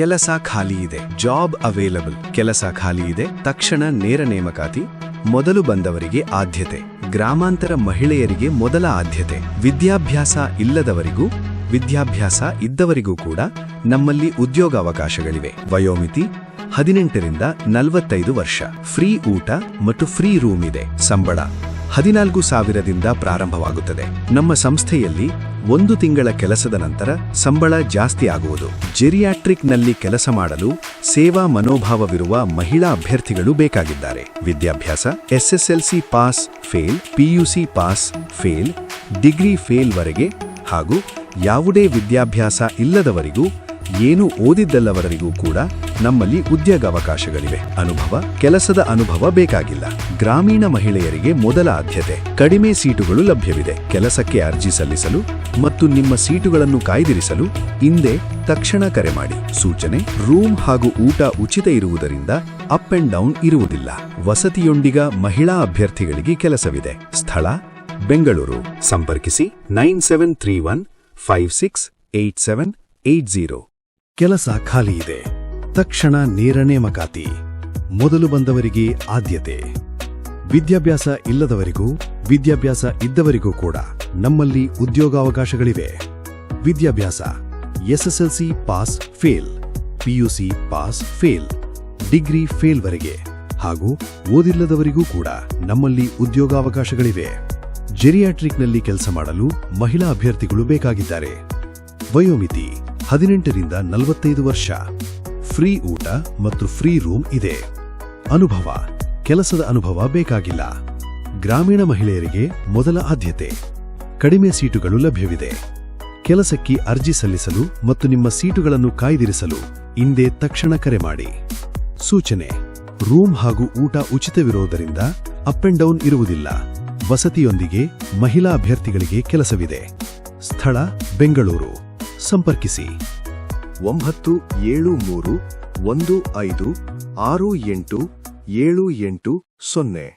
ಕೆಲಸ ಖಾಲಿ ಇದೆ. Job available. ಕೆಲಸ ಖಾಲಿ ಇದೆ. ತಕ್ಷಣ ನೇರ ನೇಮಕಾತಿ. ಮೊದಲು ಬಂದವರಿಗೆ ಆದ್ಯತೆ. ಗ್ರಾಮಾಂತರ ಮಹಿಳೆಯರಿಗೆ ಮೊದಲ ಆದ್ಯತೆ. ವಿದ್ಯಾಭ್ಯಾಸ ಇಲ್ಲದವರಿಗೂ ವಿದ್ಯಾಭ್ಯಾಸ ಇದ್ದವರಿಗೂ ಕೂಡ ನಮ್ಮಲ್ಲಿ ಉದ್ಯೋಗಾವಕಾಶಗಳಿವೆ. ವಯೋಮಿತಿ 18 ರಿಂದ 45 ವರ್ಷ. ಫ್ರೀ ಊಟ ಮತ್ತು ಫ್ರೀ ರೂಮ್ ಇದೆ. ಸಂಬಳ 14,000ದಿಂದ ಪ್ರಾರಂಭವಾಗುತ್ತದೆ. ನಮ್ಮ ಸಂಸ್ಥೆಯಲ್ಲಿ 1 ತಿಂಗಳ ಕೆಲಸದ ನಂತರ ಸಂಬಳ ಜಾಸ್ತಿ ಆಗುವುದು. ಜೆರಿಯಾಟ್ರಿಕ್ನಲ್ಲಿ ಕೆಲಸ ಮಾಡಲು ಸೇವಾ ಮನೋಭಾವವಿರುವ ಮಹಿಳಾ ಅಭ್ಯರ್ಥಿಗಳು ಬೇಕಾಗಿದ್ದಾರೆ. ವಿದ್ಯಾಭ್ಯಾಸ SSLC pass fail, PUC pass fail, degree fail ವರೆಗೆ ಹಾಗೂ ಯಾವುದೇ ವಿದ್ಯಾಭ್ಯಾಸ ಇಲ್ಲದವರಿಗೂ ಏನು ಓದಿದ್ದಲ್ಲವರಿಗೂ ಕೂಡ ನಮ್ಮಲ್ಲಿ ಉದ್ಯೋಗಾವಕಾಶಗಳಿವೆ. ಅನುಭವ, ಕೆಲಸದ ಅನುಭವ ಬೇಕಾಗಿಲ್ಲ. ಗ್ರಾಮೀಣ ಮಹಿಳೆಯರಿಗೆ ಮೊದಲ ಆದ್ಯತೆ. ಕಡಿಮೆ ಸೀಟುಗಳು ಲಭ್ಯವಿದೆ. ಕೆಲಸಕ್ಕೆ ಅರ್ಜಿ ಸಲ್ಲಿಸಲು ಮತ್ತು ನಿಮ್ಮ ಸೀಟುಗಳನ್ನು ಕಾಯ್ದಿರಿಸಲು ಹಿಂದೆ ತಕ್ಷಣ ಕರೆ ಮಾಡಿ. ಸೂಚನೆ: ರೂಮ್ ಹಾಗೂ ಊಟ ಉಚಿತ ಇರುವುದರಿಂದ ಅಪ್ ಅಂಡ್ ಡೌನ್ ಇರುವುದಿಲ್ಲ. ವಸತಿಯೊಂದಿಗ ಮಹಿಳಾ ಅಭ್ಯರ್ಥಿಗಳಿಗೆ ಕೆಲಸವಿದೆ. ಸ್ಥಳ: ಬೆಂಗಳೂರು. ಸಂಪರ್ಕಿಸಿ 9731568780. ಕೆಲಸ ಖಾಲಿ ಇದೆ. ತಕ್ಷಣ ನೇರ ನೇಮಕಾತಿ. ಮೊದಲು ಬಂದವರಿಗೆ ಆದ್ಯತೆ. ವಿದ್ಯಾಭ್ಯಾಸ ಇಲ್ಲದವರಿಗೂ ವಿದ್ಯಾಭ್ಯಾಸ ಇದ್ದವರಿಗೂ ಕೂಡ ನಮ್ಮಲ್ಲಿ ಉದ್ಯೋಗಾವಕಾಶಗಳಿವೆ. ವಿದ್ಯಾಭ್ಯಾಸ SSLC pass fail, PUC pass fail, degree fail ವರೆಗೆ ಹಾಗೂ ಓದಿಲ್ಲದವರಿಗೂ ಕೂಡ ನಮ್ಮಲ್ಲಿ ಉದ್ಯೋಗಾವಕಾಶಗಳಿವೆ. ಜೆರಿಯಾಟ್ರಿಕ್ನಲ್ಲಿ ಕೆಲಸ ಮಾಡಲು ಮಹಿಳಾ ಅಭ್ಯರ್ಥಿಗಳು ಬೇಕಾಗಿದ್ದಾರೆ. ವಯೋಮಿತಿ 18 ರಿಂದ 45 ವರ್ಷ. ಫ್ರೀ ಊಟ ಮತ್ತು ಫ್ರೀ ರೂಮ್ ಇದೆ. ಅನುಭವ, ಕೆಲಸದ ಅನುಭವ ಬೇಕಾಗಿಲ್ಲ. ಗ್ರಾಮೀಣ ಮಹಿಳೆಯರಿಗೆ ಮೊದಲ ಆದ್ಯತೆ. ಕಡಿಮೆ ಸೀಟುಗಳು ಲಭ್ಯವಿದೆ. ಕೆಲಸಕ್ಕೆ ಅರ್ಜಿ ಸಲ್ಲಿಸಲು ಮತ್ತು ನಿಮ್ಮ ಸೀಟುಗಳನ್ನು ಕಾಯ್ದಿರಿಸಲು ಹಿಂದೆ ತಕ್ಷಣ ಕರೆ ಮಾಡಿ. ಸೂಚನೆ: ರೂಮ್ ಹಾಗೂ ಊಟ ಉಚಿತವಿರುವುದರಿಂದ ಅಪ್ ಅಂಡ್ ಡೌನ್ ಇರುವುದಿಲ್ಲ. ವಸತಿಯೊಂದಿಗೆ ಮಹಿಳಾ ಅಭ್ಯರ್ಥಿಗಳಿಗೆ ಕೆಲಸವಿದೆ. ಸ್ಥಳ: ಬೆಂಗಳೂರು. ಸಂಪರ್ಕಿಸಿ 9731568780.